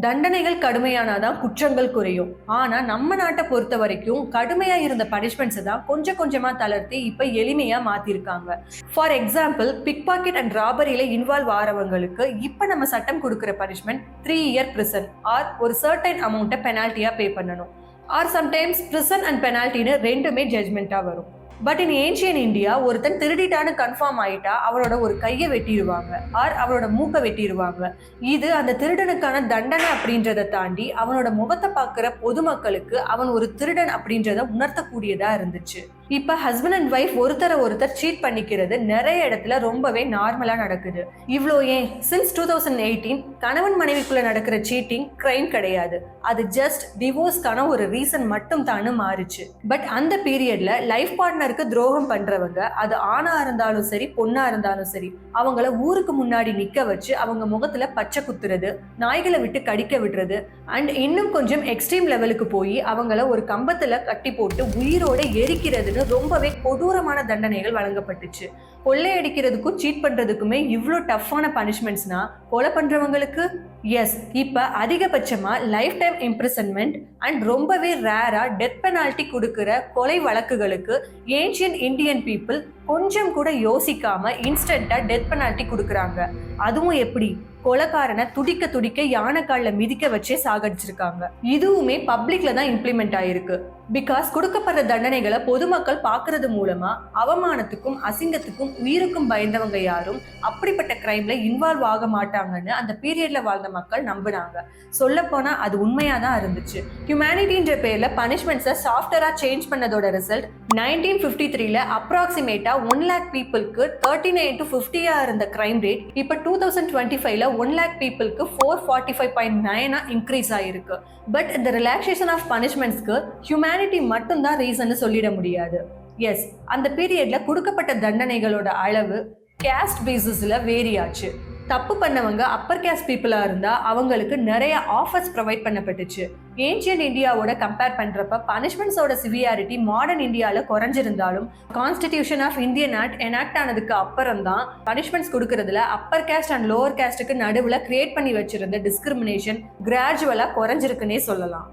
தண்டனைகள் கடுமையானாதான் குற்றங்கள் குறையும். ஆனா நம்ம நாட்டை பொறுத்த வரைக்கும் கடுமையா இருந்த பனிஷ்மெண்ட்ஸ் தான் கொஞ்சம் கொஞ்சமா தளர்த்தி இப்ப எளிமையா மாத்திருக்காங்க. For example, pick pocket and ராபரியில இன்வால்வ் ஆறவங்களுக்கு இப்ப நம்ம சட்டம் கொடுக்கிற பனிஷ்மெண்ட் 3 இயர் பிரிசன் ஆர் ஒரு சர்டைன் அமௌண்ட்டை பெனால்ட்டியா பே பண்ணணும். ஆர் சம்டைம்ஸ் பிரிசன் அண்ட் பெனால்ட்டின்னு ரெண்டுமே ஜட்மெண்டா வரும். பட் இன் ஏன்ஷியன் இந்தியா ஒருத்தன் திருடிட்டான்னு கன்ஃபார்ம் ஆயிட்டா அவனோட ஒரு கையை வெட்டிடுவாங்க ஆர் அவனோட மூக்கை வெட்டிடுவாங்க. இது அந்த திருடனுக்கான தண்டனை அப்படின்றத தாண்டி அவனோட முகத்தை பார்க்குற பொதுமக்களுக்கு அவன் ஒரு திருடன் அப்படின்றத உணர்த்தக்கூடியதா இருந்துச்சு. இப்ப ஹஸ்பண்ட் அண்ட் ஒய்ஃப் ஒருத்தர் சீட் பண்ணிக்கிறது நிறைய இடத்துல ரொம்பவே நார்மலா நடக்குது. இவ்வளோ ஏன், சின்ஸ் 2018 கணவன் மனைவிக்குள்ள நடக்கிற சீட்டிங் கிரைம் கிடையாது, அது ஜஸ்ட் டிவோர்ஸ்க்கான ஒரு ரீசன் மட்டும் தானு மாறுச்சு. பட் அந்த பீரியட்ல லைஃப் பார்ட்னருக்கு துரோகம் பண்றவங்க, அது ஆணா இருந்தாலும் சரி பொண்ணா இருந்தாலும் சரி, அவங்கள ஊருக்கு முன்னாடி நிக்க வச்சு அவங்க முகத்துல பச்சை குத்துறது, நாய்களை விட்டு கடிக்க விடுறது அண்ட் இன்னும் கொஞ்சம் எக்ஸ்ட்ரீம் லெவலுக்கு போய் அவங்கள ஒரு கம்பத்துல கட்டி போட்டு உயிரோட எரிக்கிறது ரொம்பவே கொடூரமான தண்டனைகள் வழங்கப்பட்டுச்சு. கொள்ளையடிக்கிறதுக்கும் சீட் பண்றதுக்குமே இவ்வளோ டஃப்பான பனிஷ்மெண்ட்ஸ்னா, கொலை பண்றவங்களுக்கு எஸ் இப்ப அதிகபட்சமா லைஃப் டைம் இம்ப்ரிசன்மெண்ட் அண்ட் ரொம்பவே ரேரா டெத் பெனால்ட்டி கொடுக்கிற கொலை வழக்குகளுக்கு ஏன்ஷியன் இந்தியன் பீப்புள் கொஞ்சம் கூட யோசிக்காம இன்ஸ்டன்டா டெத் பெனால்ட்டி கொடுக்குறாங்க. அதுவும் எப்படி, கொலைக்காரனை துடிக்க துடிக்க யானைக்கால்ல மிதிக்க வச்சே சாகடிச்சிருக்காங்க. இதுவுமே பப்ளிக்ல தான் இம்ப்ளிமெண்ட் ஆயிருக்கு. பிகாஸ் கொடுக்கப்படுற தண்டனைகளை பொதுமக்கள் பாக்குறது மூலமா அவமானத்துக்கும் அசிங்கத்துக்கும் உயிருக்கும் பயந்தவங்க யாரும் அப்படிப்பட்ட கிரைம்ல இன்வால்வ் ஆக மாட்டாங்கன்னு அந்த பீரியட்ல வாழ்ந்த மக்கள் நம்பினாங்க. சொல்ல போனா அது உண்மையா தான் இருந்துச்சு. ஹியூமனிட்டின்ற பேர்ல பனிஷ்மெண்ட்ஸை சாஃப்ட்வேரா சேஞ்ச் பண்ணதோட ரிசல்ட் 1953ல அப்ராக்சிமேட்டா 1 lakh பீப்புளுக்கு 39 to 50 இருந்த கிரைம் ரேட் இப்ப 2025ல 1 lakh பீப்புளுக்கு 445.9 இன்க்ரீஸ் ஆயிருக்கு. பட் இந்த ரிலாக்ஸேஷன் ஆஃப் பனிஷ்மெண்ட்ஸ்க்கு ஹியூமனிட்டி மட்டும் தான் ரீசன் சொல்லிட முடியாது. எஸ், அந்த பீரியட்ல கொடுக்கப்பட்ட தண்டனைகளோட அளவு கேஸ்ட் பேசிஸ்ல வேரி ஆச்சு. தப்பு பண்ணவங்க அப்பர் கேஸ்ட் பீப்புளா இருந்தா அவங்களுக்கு நிறைய ஆஃபர்ஸ் ப்ரொவைட் பண்ணப்பட்டுச்சு. ஏன்ஷியன்ட் இந்தியாவோட கம்பேர் பண்றப்ப பனிஷ்மெண்ட்ஸோட சிவியாரிட்டி மாடர்ன் இந்தியால குறைஞ்சிருந்தாலும் constitution of Indian act enact ஆனதுக்கு அப்புறம் தான் பனிஷ்மெண்ட்ஸ் கொடுக்கறதுல அப்பர் கேஸ்ட் அண்ட் லோவர் கேஸ்டுக்கு நடுவுல கிரியேட் பண்ணி வச்சிருந்த டிஸ்கிரிமினேஷன் கிராஜுவலா குறைஞ்சிருக்குன்னே சொல்லலாம்.